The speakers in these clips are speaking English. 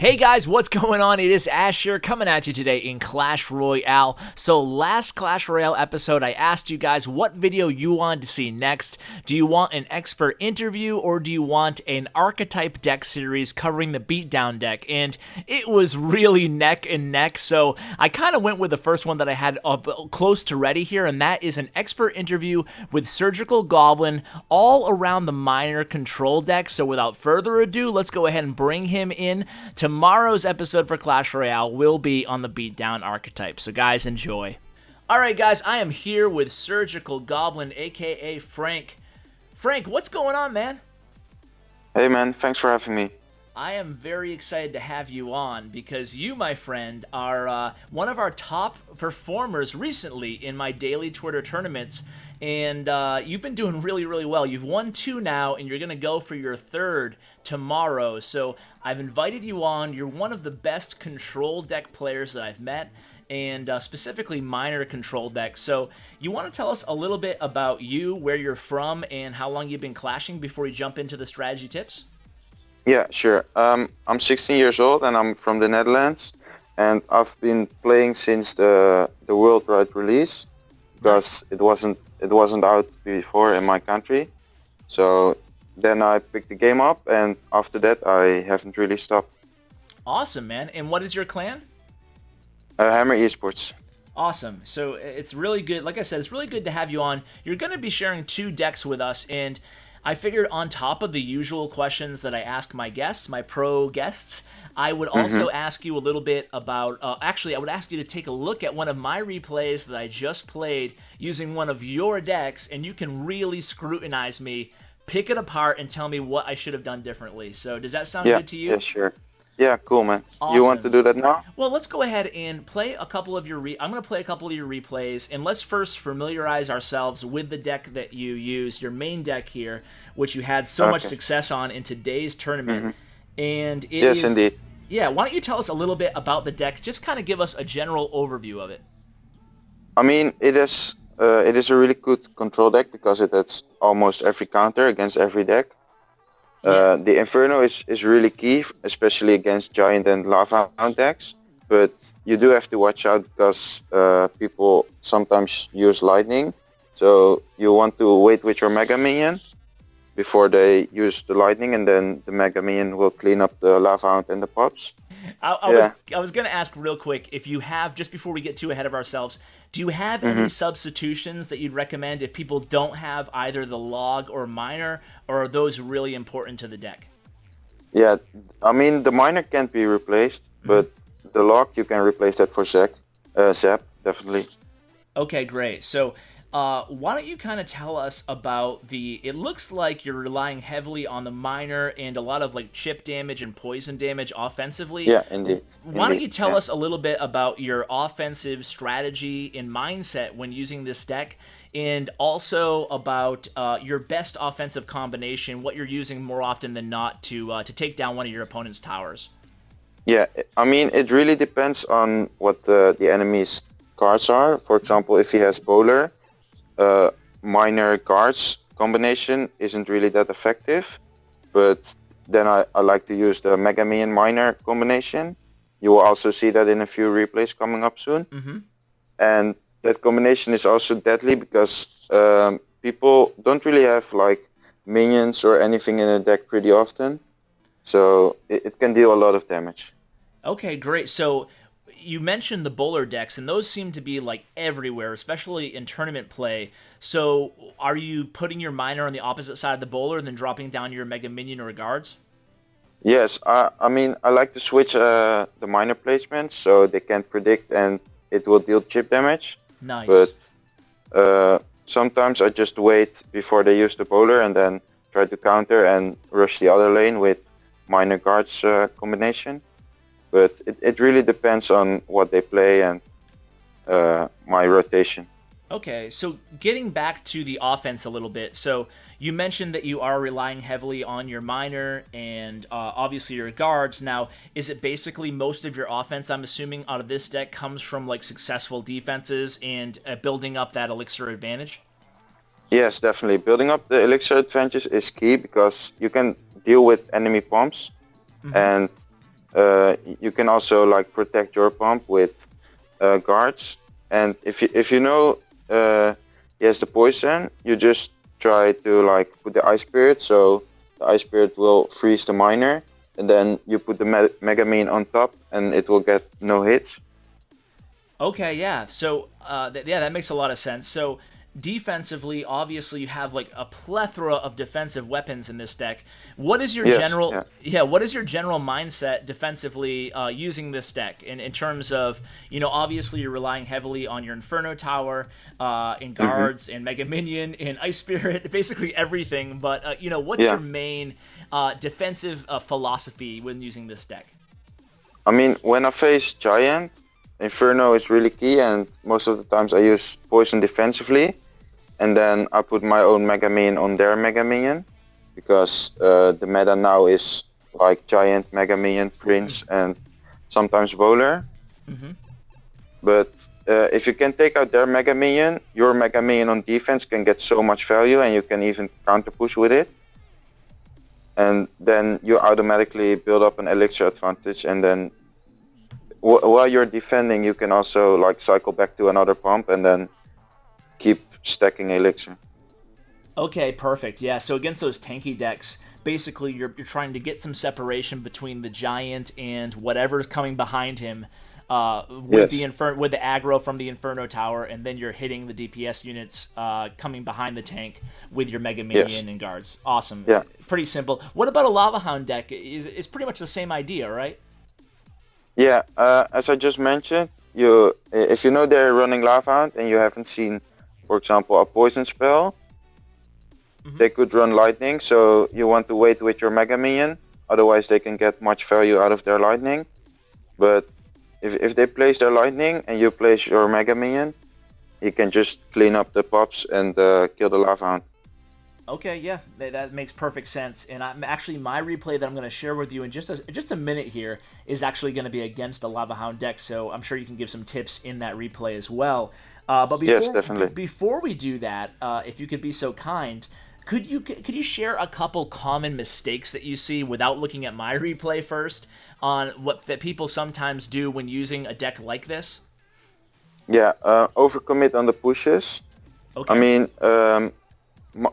Hey guys, what's going on? It is Ash here coming at you today in Clash Royale. So last Clash Royale episode, I asked you guys what video you wanted to see next. Do you want an expert interview or do you want an archetype deck series covering the beatdown deck? And it was really neck and neck, so I kind of went with the first one that I had up close to ready here, and that is an expert interview with Surgical Goblin all around the minor control deck. So without further ado, let's go ahead and bring him in. Tomorrow's episode for Clash Royale will be on the beatdown archetype, so guys, enjoy. Alright guys, I am here with Surgical Goblin, aka Frank. Frank, what's going on, man? Hey man, thanks for having me. I am very excited to have you on because you, my friend, are one of our top performers recently in my daily Twitter tournaments, and you've been doing really, really well. You've won 2 now, and you're going to go for your 3rd tomorrow, so I've invited you on. You're one of the best control deck players that I've met, and specifically minor control decks. So you want to tell us a little bit about you, where you're from, and how long you've been clashing before we jump into the strategy tips? Yeah, sure. I'm 16 years old and I'm from the Netherlands, and I've been playing since the worldwide release because it wasn't out before in my country. So then I picked the game up, and after that I haven't really stopped. Awesome, man. And what is your clan? Hammer eSports. Awesome. So it's really good. Like I said, it's really good to have you on. You're going to be sharing 2 decks with us, and I figured on top of the usual questions that I ask my guests, my pro guests, I would also ask you a little bit about, actually I would ask you to take a look at one of my replays that I just played using one of your decks, and you can really scrutinize me, pick it apart, and tell me what I should have done differently. So does that sound good to you? Yeah, sure. Yeah, cool, man. Awesome. You want to do that now? Well, let's go ahead and play a couple of your I'm going to play a couple of your replays, and let's first familiarize ourselves with the deck that you use, your main deck here, which you had so much success on in today's tournament. And it is, indeed. Yeah, why don't you tell us a little bit about the deck? Just kind of give us a general overview of it. I mean, it is a really good control deck because it has almost every counter against every deck. The Inferno is really key, especially against Giant and Lava Hound decks, but you do have to watch out because people sometimes use Lightning, so you want to wait with your Mega Minion before they use the Lightning, and then the Mega Minion will clean up the Lava Hound and the Pops. I was going to ask real quick, if you have, just before we get too ahead of ourselves, do you have any substitutions that you'd recommend if people don't have either the log or minor, or are those really important to the deck? Yeah, I mean, the minor can't be replaced, but the log, you can replace that for Zap, definitely. Okay, great. So why don't you kind of tell us about it looks like you're relying heavily on the minor and a lot of like chip damage and poison damage offensively. Yeah, indeed. Why don't you tell us a little bit about your offensive strategy and mindset when using this deck, and also about your best offensive combination, what you're using more often than not to take down one of your opponent's towers? Yeah, I mean, it really depends on what the enemy's cards are. For example, if he has Bowler, minor cards combination isn't really that effective, but then I like to use the Mega Minion minor combination. You will also see that in a few replays coming up soon. And that combination is also deadly because people don't really have like minions or anything in a deck pretty often, so it can deal a lot of damage. Okay, great. So you mentioned the bowler decks, and those seem to be like everywhere, especially in tournament play. So are you putting your minor on the opposite side of the bowler and then dropping down your Mega Minion or guards? Yes, I mean, I like to switch the minor placements so they can predict and it will deal chip damage. Nice. But sometimes I just wait before they use the bowler and then try to counter and rush the other lane with minor guards combination. But it really depends on what they play and my rotation. Okay, so getting back to the offense a little bit. So you mentioned that you are relying heavily on your minor and obviously your guards. Now, is it basically most of your offense, I'm assuming, out of this deck comes from like successful defenses and building up that elixir advantage? Yes, definitely. Building up the elixir advantage is key because you can deal with enemy pumps, and you can also like protect your pump with guards. And if you know he has the poison, you just try to like put the ice spirit, so the ice spirit will freeze the miner, and then you put the mega minion on top, and it will get no hits. Okay, yeah. So, yeah, that makes a lot of sense. So, defensively, obviously, you have like a plethora of defensive weapons in this deck. What is your general, what is your general mindset defensively using this deck in terms of, obviously you're relying heavily on your Inferno Tower, in guards, and Mega Minion, and Ice Spirit, basically everything. But what's your main defensive philosophy when using this deck? I mean, when I face Giant, Inferno is really key, and most of the times I use poison defensively, and then I put my own Mega Minion on their Mega Minion, because the meta now is like Giant, Mega Minion, Prince, and sometimes Bowler. But if you can take out their Mega Minion, your Mega Minion on defense can get so much value, and you can even counter push with it. And then you automatically build up an elixir advantage, and then while you're defending, you can also like cycle back to another pump and then keep stacking elixir. Okay, perfect. Yeah, so against those tanky decks, basically you're trying to get some separation between the Giant and whatever's coming behind him with the aggro from the Inferno Tower, and then you're hitting the DPS units coming behind the tank with your Mega Minion and guards. Awesome. Yeah. Pretty simple. What about a Lava Hound deck? Is pretty much the same idea, right? Yeah, as I just mentioned, if you know they're running Lava Hound and you haven't seen, for example, a poison spell, they could run lightning, so you want to wait with your Mega Minion, otherwise they can get much value out of their lightning. But if they place their lightning and you place your Mega Minion, you can just clean up the pops and kill the Lava Hound. Okay, yeah, that makes perfect sense. And actually, my replay that I'm going to share with you in just a minute here is actually going to be against a Lava Hound deck, so I'm sure you can give some tips in that replay as well. But yes, definitely. Before we do that, if you could be so kind, could you share a couple common mistakes that you see without looking at my replay first on what that people sometimes do when using a deck like this? Yeah, overcommit on the pushes. Okay. I mean,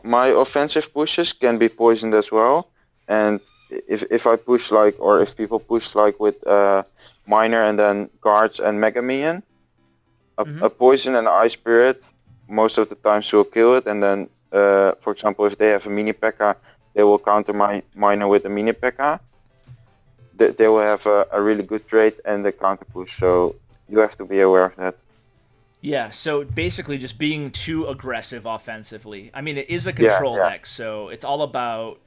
my offensive pushes can be poisoned as well, and if I push like, or if people push like with miner and then guards and Mega Minion, a poison and ice spirit most of the times will kill it, and then for example, if they have a mini P.E.K.K.A, they will counter my miner with a mini P.E.K.K.A. They will have a really good trade and the counter push, so you have to be aware of that. Yeah, so basically just being too aggressive offensively. I mean, it is a control deck, so it's all about,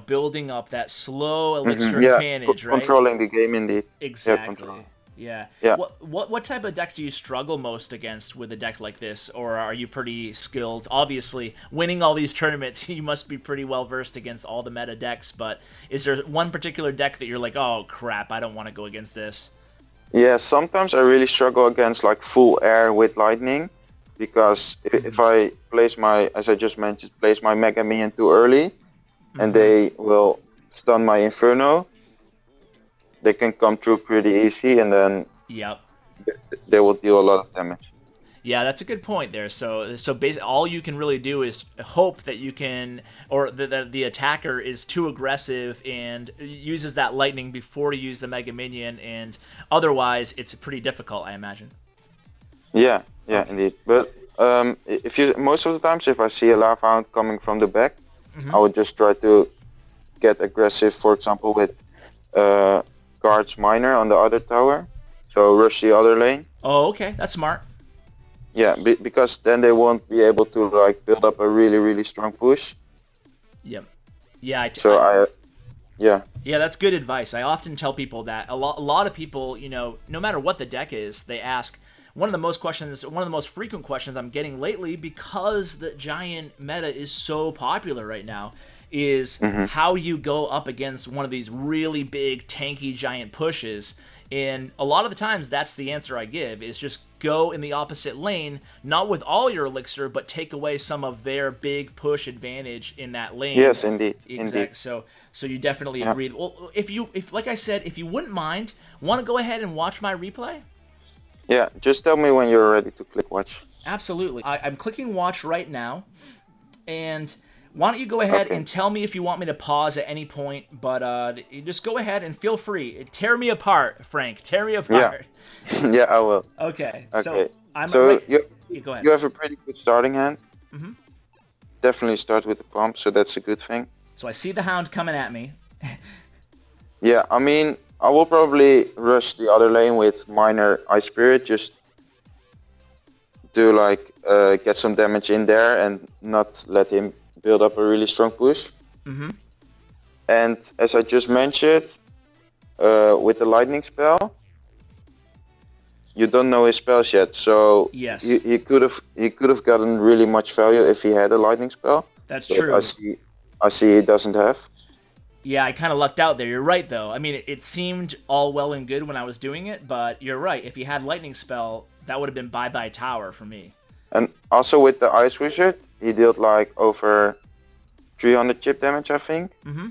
building up that slow elixir advantage, right? Controlling the game indeed. Exactly. Yeah. Yeah. What type of deck do you struggle most against with a deck like this, or are you pretty skilled? Obviously, winning all these tournaments, you must be pretty well versed against all the meta decks, but is there one particular deck that you're like, oh crap, I don't want to go against this? Yeah, sometimes I really struggle against like full air with lightning, because if I place as I just mentioned, place my Mega Minion too early, and they will stun my Inferno, they can come through pretty easy, and then they will deal a lot of damage. Yeah, that's a good point there. So basically, all you can really do is hope that you can, or that the attacker is too aggressive and uses that lightning before you use the Mega Minion, and otherwise it's pretty difficult, I imagine. Yeah, indeed. But most of the times, if I see a Lava Hound coming from the back, I would just try to get aggressive. For example, with guards miner on the other tower, so rush the other lane. Oh, okay, that's smart. Yeah, because then they won't be able to like build up a really, really strong push. Yep. Yeah. Yeah, that's good advice. I often tell people that a lot of people, no matter what the deck is, they ask. One of the most frequent questions I'm getting lately, because the Giant meta is so popular right now, is how you go up against one of these really big tanky Giant pushes. And a lot of the times, that's the answer I give, is just go in the opposite lane, not with all your elixir, but take away some of their big push advantage in that lane. Yes, indeed. Exactly. Indeed. So you definitely agreed. Well, if like I said, if you wouldn't mind, want to go ahead and watch my replay? Yeah, just tell me when you're ready to click watch. Absolutely. I'm clicking watch right now, and why don't you go ahead and tell me if you want me to pause at any point, but you just go ahead and feel free. Tear me apart, Frank. Tear me apart. Yeah, yeah, I will. Okay. Okay. So you go ahead. You have a pretty good starting hand. Mm-hmm. Definitely start with the pump, so that's a good thing. So I see the hound coming at me. Yeah, I mean, I will probably rush the other lane with minor Ice Spirit, just to like get some damage in there and not let him build up a really strong push. Mm-hmm. And as I just mentioned, with the lightning spell, you don't know his spells yet, so yes, he could have gotten really much value if he had a lightning spell. That's but true. I see he doesn't have. Yeah, I kind of lucked out there. You're right, though. I mean, it seemed all well and good when I was doing it, but you're right. If he had lightning spell, that would have been bye-bye tower for me. And also with the Ice Wizard, he dealt like over 300 chip damage, I think. Mm-hmm.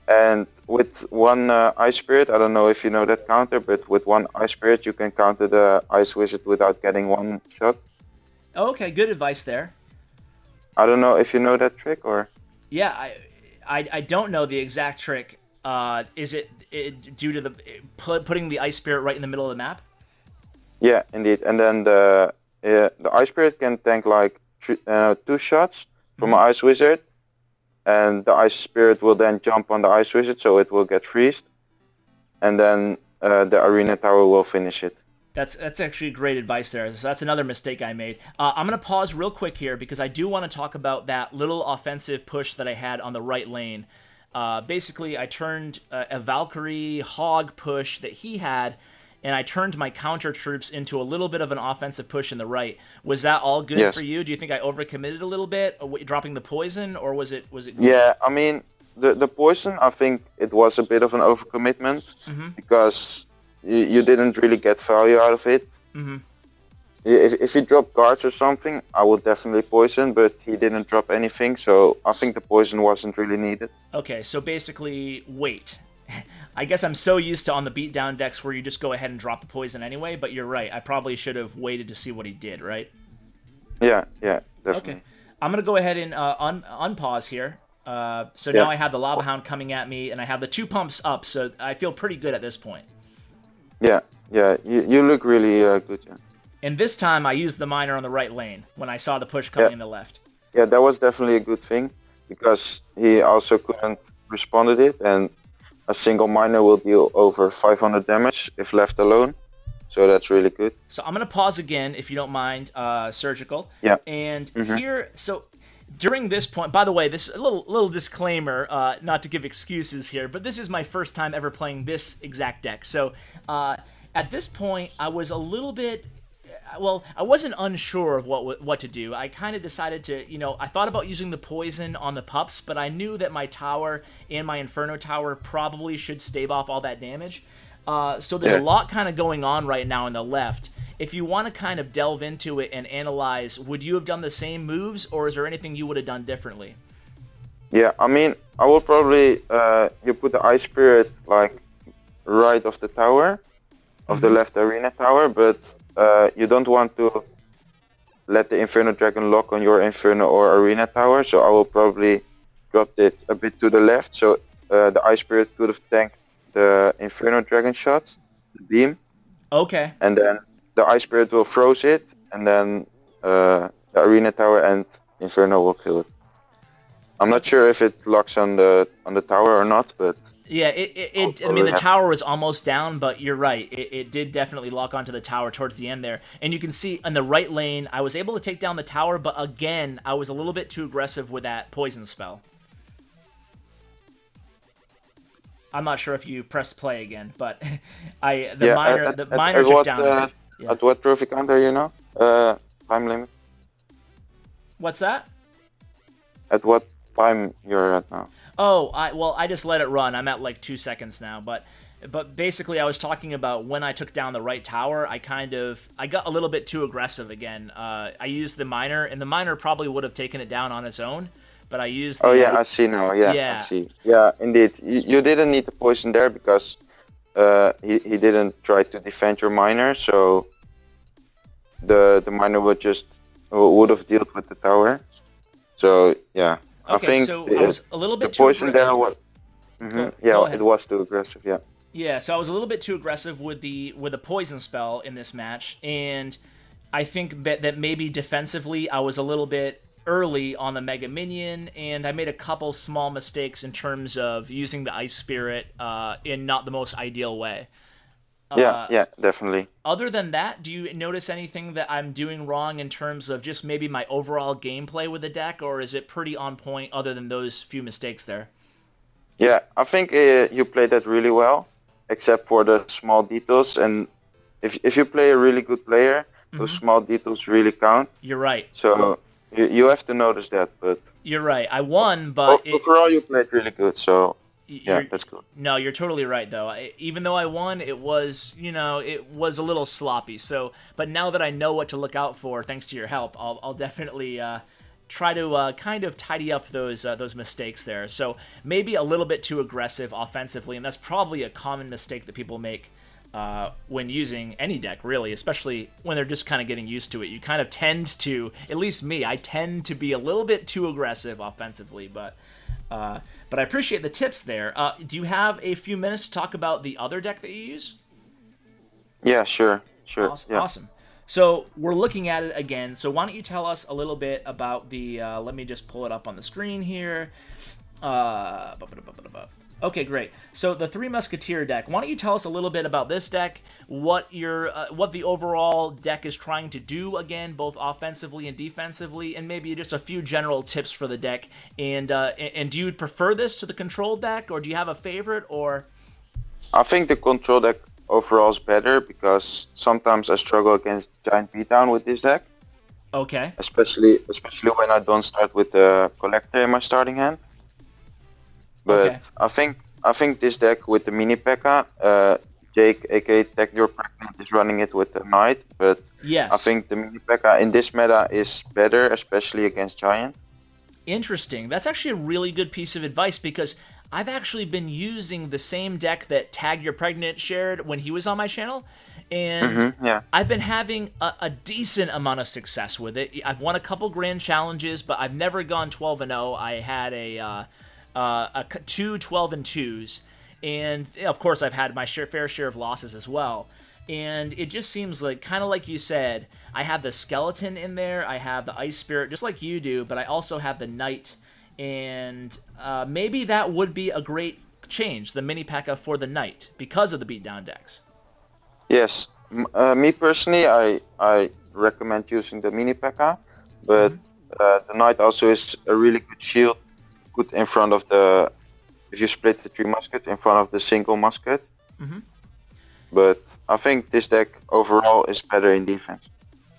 And with one Ice Spirit, I don't know if you know that counter, but with one Ice Spirit, you can counter the Ice Wizard without getting one shot. Okay, good advice there. I don't know if you know that trick or... Yeah, I don't know the exact trick. Is it due to the putting the Ice Spirit right in the middle of the map? Yeah, indeed. And then the Ice Spirit can tank like 2 shots from an Ice Wizard. And the Ice Spirit will then jump on the Ice Wizard, so it will get freezed. And then the Arena Tower will finish it. That's actually great advice there. So that's another mistake I made. I'm going to pause real quick here because I do want to talk about that little offensive push that I had on the right lane. Basically, I turned a Valkyrie hog push that he had, and I turned my counter troops into a little bit of an offensive push in the right. Was that all good for you? Do you think I overcommitted a little bit, dropping the poison, or was it? Yeah, I mean, the poison, I think it was a bit of an overcommitment because you didn't really get value out of it. Mm-hmm. If he dropped guards or something, I would definitely poison, but he didn't drop anything, so I think the poison wasn't really needed. Okay, so basically, wait. I guess I'm so used to on the beatdown decks where you just go ahead and drop the poison anyway, but you're right. I probably should have waited to see what he did, right? Yeah, definitely. Okay. I'm going to go ahead and unpause here. So now I have the Lava Hound coming at me, and I have the 2 pumps up, so I feel pretty good at this point. Yeah, you look really good, yeah. And this time I used the miner on the right lane when I saw the push coming in the left. Yeah, that was definitely a good thing, because he also couldn't respond to it, and a single miner will deal over 500 damage if left alone. So that's really good. So I'm going to pause again, if you don't mind, Surgical. Yeah. And here, so during this point, by the way, this a little disclaimer, not to give excuses here, but this is my first time ever playing this exact deck. So at this point, I was a little bit... Well, I wasn't unsure of what to do. I kind of decided to, I thought about using the poison on the pups, but I knew that my tower and my Inferno tower probably should stave off all that damage. So there's a lot kind of going on right now on the left. If you want to kind of delve into it and analyze, would you have done the same moves, or is there anything you would have done differently? Yeah, I mean, I will probably, you put the Ice Spirit, like, right of the tower, of the left arena tower, but you don't want to let the Inferno Dragon lock on your Inferno or Arena Tower, so I will probably drop it a bit to the left, so the Ice Spirit could have tanked the Inferno Dragon shot, the beam. Okay. And then the Ice Spirit will froze it, and then the Arena Tower and Inferno will kill it. I'm not sure if it locks on the tower or not, but... Yeah, I mean, the tower was almost down, but you're right. It did definitely lock onto the tower towards the end there. And you can see on the right lane, I was able to take down the tower, but again, I was a little bit too aggressive with that poison spell. I'm not sure if you pressed play again, but the miner took down. At what trophy counter, time limit? What's that? At what time you're at now? Oh, I just let it run. I'm at like 2 seconds now, but But basically, I was talking about when I took down the right tower, I got a little bit too aggressive again. I used the miner, and the miner probably would have taken it down on its own, but I used Oh the yeah, I see now. Yeah, I yeah. see. Yeah, indeed. You didn't need to poison there because he didn't try to defend your miner, so the miner would have dealt with the tower. So yeah, I Okay, think so I was a little the bit too poison there was go yeah, it ahead. was too aggressive. Yeah. Yeah, so I was a little bit too aggressive with the poison spell in this match, and I think that maybe defensively I was a little bit early on the Mega Minion, and I made a couple small mistakes in terms of using the Ice Spirit in not the most ideal way. Yeah, definitely. Other than that, do you notice anything that I'm doing wrong in terms of just maybe my overall gameplay with the deck, or is it pretty on point other than those few mistakes there? Yeah, I think you played that really well, except for the small details. And if you play a really good player, those small details really count. You're right. So you have to notice that. But You're right. I won, but overall, you played really good. So yeah, you're that's good. no, you're totally right though. Even though I won, it was it was a little sloppy. So, but now that I know what to look out for, thanks to your help, I'll definitely try to kind of tidy up those mistakes there. So maybe a little bit too aggressive offensively, and that's probably a common mistake that people make when using any deck, really, especially when they're just kind of getting used to it. You kind of tend to, at least me, I tend to be a little bit too aggressive offensively, but I appreciate the tips there. Do you have a few minutes to talk about the other deck that you use? Yeah, sure. Awesome. Yeah. Awesome. So we're looking at it again. So why don't you tell us a little bit about the? Let me just pull it up on the screen here. Okay, great. So the Three Musketeer deck. Why don't you tell us a little bit about this deck? What the overall deck is trying to do again, both offensively and defensively, and maybe just a few general tips for the deck. And do you prefer this to the control deck, or do you have a favorite? Or I think the control deck overall is better because sometimes I struggle against giant beatdown with this deck, okay, especially when I don't start with the collector in my starting hand. But okay. I think this deck with the mini P.E.K.K.A, Jake, aka Tech Your Pregnant, is running it with the Knight. But Yes. I think the mini P.E.K.K.A in this meta is better, especially against Giant. Interesting. That's actually a really good piece of advice because I've actually been using the same deck that Tag Your Pregnant shared when he was on my channel, and Yeah. I've been having a decent amount of success with it. I've won a couple grand challenges, but I've never gone 12-0. I had two 12-2s, and of course I've had my fair share of losses as well. And it just seems like, kind of like you said, I have the skeleton in there, I have the ice spirit, just like you do, but I also have the knight, and maybe that would be a great change, the mini P.E.K.K.A for the knight, because of the beatdown decks. Yes. Me personally, I recommend using the mini P.E.K.K.A, but the Knight also is a really good shield, good in front of the, if you split the three musket, in front of the single musket. But I think this deck overall is better in defense.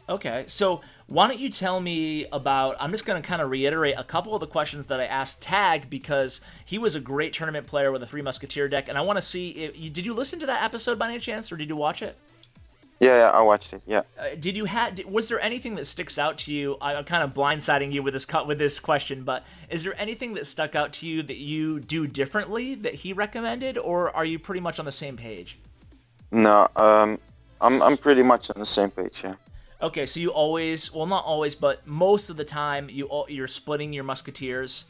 Okay, so why don't you tell me about, I'm just going to kind of reiterate a couple of the questions that I asked Tag, because he was a great tournament player with a Three Musketeer deck, and I want to see, did you listen to that episode by any chance, or did you watch it? Yeah, I watched it. Yeah. Was there anything that sticks out to you? I'm kind of blindsiding you with this question, but is there anything that stuck out to you that you do differently that he recommended, or are you pretty much on the same page? No, I'm pretty much on the same page. Yeah. Okay, so you always, well, not always, but most of the time you're splitting your musketeers.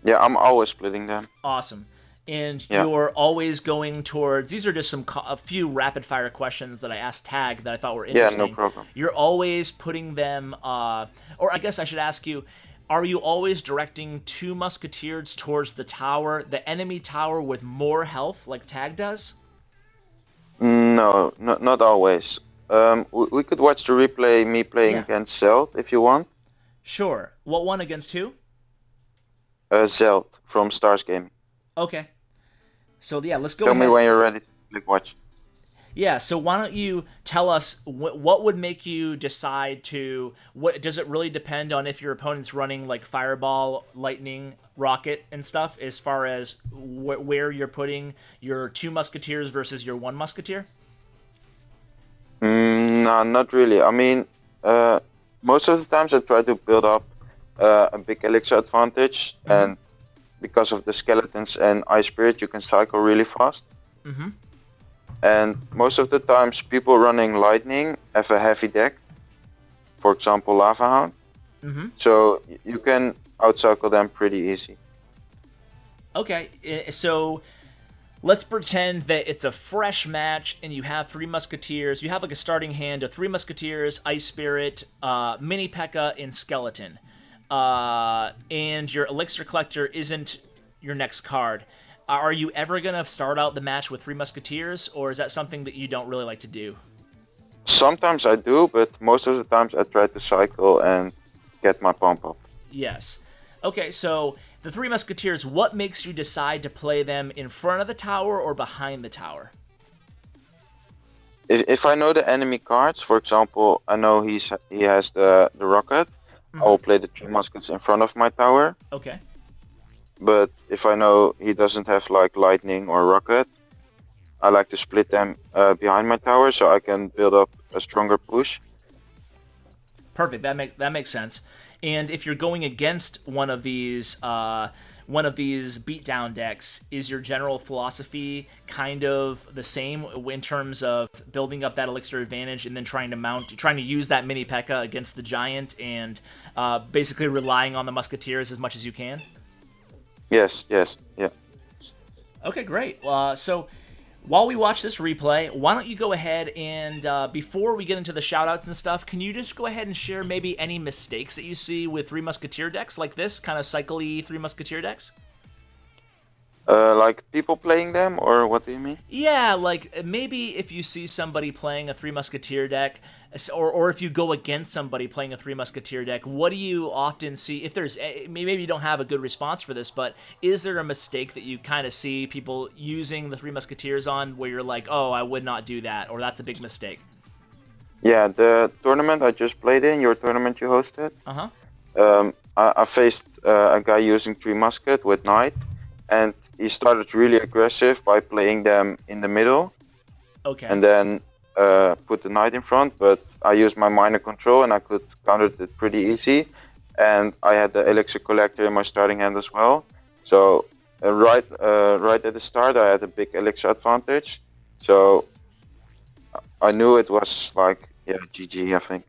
Yeah, I'm always splitting them. Awesome. And Yeah. you're always going towards, these are just a few rapid fire questions that I asked Tag that I thought were interesting. Yeah, no problem. You're always putting them, or I guess I should ask you, are you always directing two musketeers towards the tower, the enemy tower with more health like Tag does? No, not always. We could watch the replay, me playing against Zeld, if you want. Sure. What one against who? Zeld from Stars Gaming. Okay. So yeah, let's go Tell ahead. me when you're ready to click watch. Yeah, so why don't you tell us what would make you decide to, what does it really depend on if your opponent's running like fireball, lightning, rocket and stuff as far as where you're putting your 2 musketeers versus your 1 musketeer? No, not really. I mean, most of the times I try to build up a big elixir advantage, and because of the skeletons and ice spirit, you can cycle really fast. And most of the times, people running lightning have a heavy deck. For example, Lava Hound. So you can outcycle them pretty easy. Okay, so let's pretend that it's a fresh match and you have 3 musketeers. You have like a starting hand of 3 musketeers, ice spirit, mini P.E.K.K.A, and skeleton. And your elixir collector isn't your next card. Are you ever going to start out the match with 3 musketeers, or is that something that you don't really like to do? Sometimes I do, but most of the times I try to cycle and get my pump up. Yes. Okay, so the 3 musketeers, what makes you decide to play them in front of the tower or behind the tower? If I know the enemy cards, for example, I know he has the rocket, I will play the 3 muskets in front of my tower. Okay. But if I know he doesn't have like lightning or rocket, I like to split them behind my tower so I can build up a stronger push. Perfect. That makes sense. And if you're going against one of these beatdown decks, is your general philosophy kind of the same in terms of building up that elixir advantage and then trying to use that mini P.E.K.K.A against the giant and basically relying on the musketeers as much as you can? Yes, yeah. Okay, great. So while we watch this replay, why don't you go ahead and, before we get into the shoutouts and stuff, can you just go ahead and share maybe any mistakes that you see with 3 Musketeer decks like this, kind of cycle-y 3 Musketeer decks? Like people playing them, or what do you mean? Yeah, like maybe if you see somebody playing a 3 Musketeer deck, or if you go against somebody playing a 3 Musketeer deck, what do you often see? If there's, maybe you don't have a good response for this, but is there a mistake that you kind of see people using the 3 Musketeers on where you're like, oh, I would not do that, or that's a big mistake? Yeah, the tournament I just played in, your tournament you hosted, I faced a guy using 3 musket with knight, and he started really aggressive by playing them in the middle. Okay. And then put the knight in front, but I used my minor control and I could counter it pretty easy. And I had the elixir collector in my starting hand as well. So right at the start I had a big elixir advantage. So I knew it was like, yeah, GG, I think.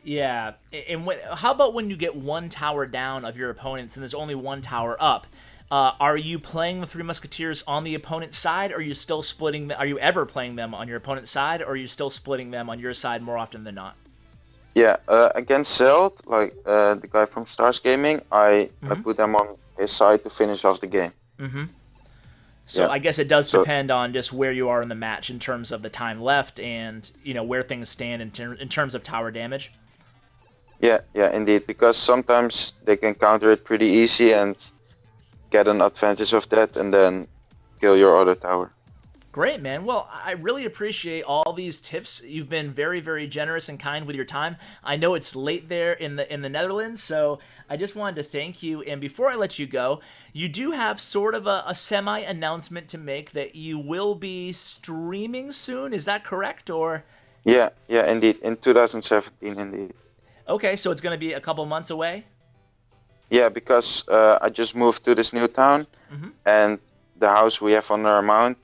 Yeah, and how about when you get 1 tower down of your opponents and there's only 1 tower up? Are you playing the 3 Musketeers on the opponent's side, or are you still splitting are you ever playing them on your opponent's side, or are you still splitting them on your side more often than not? Yeah, against Zeld, like the guy from Stars Gaming, I put them on his side to finish off the game. So Yeah. I guess it does depend on just where you are in the match in terms of the time left and, you know, where things stand in terms of tower damage. Yeah, indeed, because sometimes they can counter it pretty easy and get an advantage of that and then kill your other tower. Great, man. Well, I really appreciate all these tips. You've been very, very generous and kind with your time. I know it's late there in the Netherlands, so I just wanted to thank you. And before I let you go, you do have sort of a semi-announcement to make that you will be streaming soon. Is that correct, or? Yeah, indeed. In 2017, indeed. Okay, so it's going to be a couple months away? Yeah, because I just moved to this new town, and the house we have on our mount,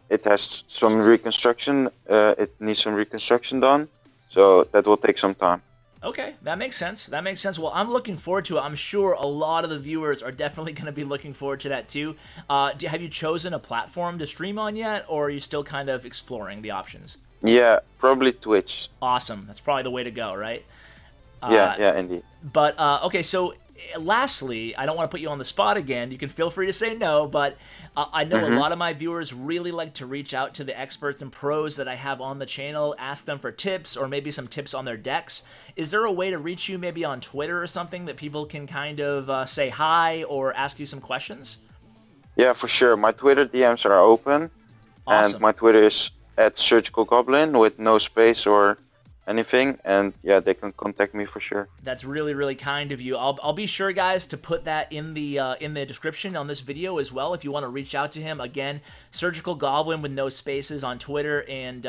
it has some reconstruction. It needs some reconstruction done, so that will take some time. Okay, that makes sense. That makes sense. Well, I'm looking forward to it. I'm sure a lot of the viewers are definitely going to be looking forward to that too. Have you chosen a platform to stream on yet, or are you still kind of exploring the options? Yeah, probably Twitch. Awesome. That's probably the way to go, right? Yeah, indeed. But, okay, so lastly, I don't want to put you on the spot again. You can feel free to say no, but I know a lot of my viewers really like to reach out to the experts and pros that I have on the channel, ask them for tips or maybe some tips on their decks. Is there a way to reach you maybe on Twitter or something that people can kind of say hi or ask you some questions? Yeah, for sure. My Twitter DMs are open, Awesome. and my Twitter is at Surgical Goblin with no space or anything, and yeah, they can contact me for sure. That's really, really kind of you. I'll be sure, guys, to put that in the description on this video as well if you want to reach out to him. Again, Surgical Goblin with no spaces on Twitter, and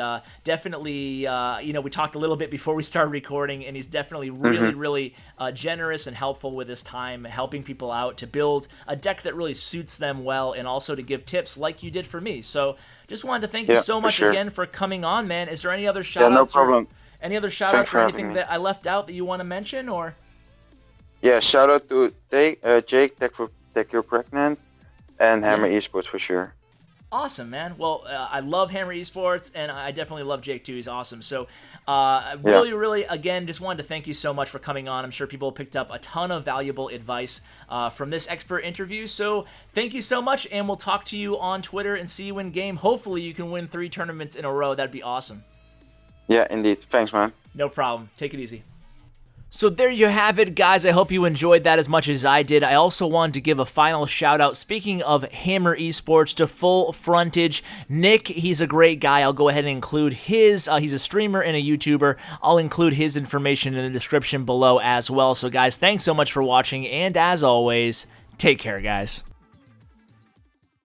definitely, we talked a little bit before we started recording, and he's definitely really, really generous and helpful with his time, helping people out to build a deck that really suits them well, and also to give tips like you did for me. So just wanted to thank you so much again for coming on, man. Is there any other shout-outs? Yeah, no problem. Any other shout-outs or anything that I left out that you want to mention, or? Yeah, shout-out to Jake, Tech You're Pregnant, and Hammer Esports for sure. Awesome, man. Well, I love Hammer Esports, and I definitely love Jake, too. He's awesome. So, really, again, just wanted to thank you so much for coming on. I'm sure people picked up a ton of valuable advice from this expert interview. So, thank you so much, and we'll talk to you on Twitter and see you in game. Hopefully, you can win 3 tournaments in a row. That'd be awesome. Yeah, indeed. Thanks, man. No problem. Take it easy. So there you have it, guys. I hope you enjoyed that as much as I did. I also wanted to give a final shout-out, speaking of Hammer Esports, to Full Frontage. Nick, he's a great guy. I'll go ahead and include his, he's a streamer and a YouTuber. I'll include his information in the description below as well. So, guys, thanks so much for watching, and as always, take care, guys.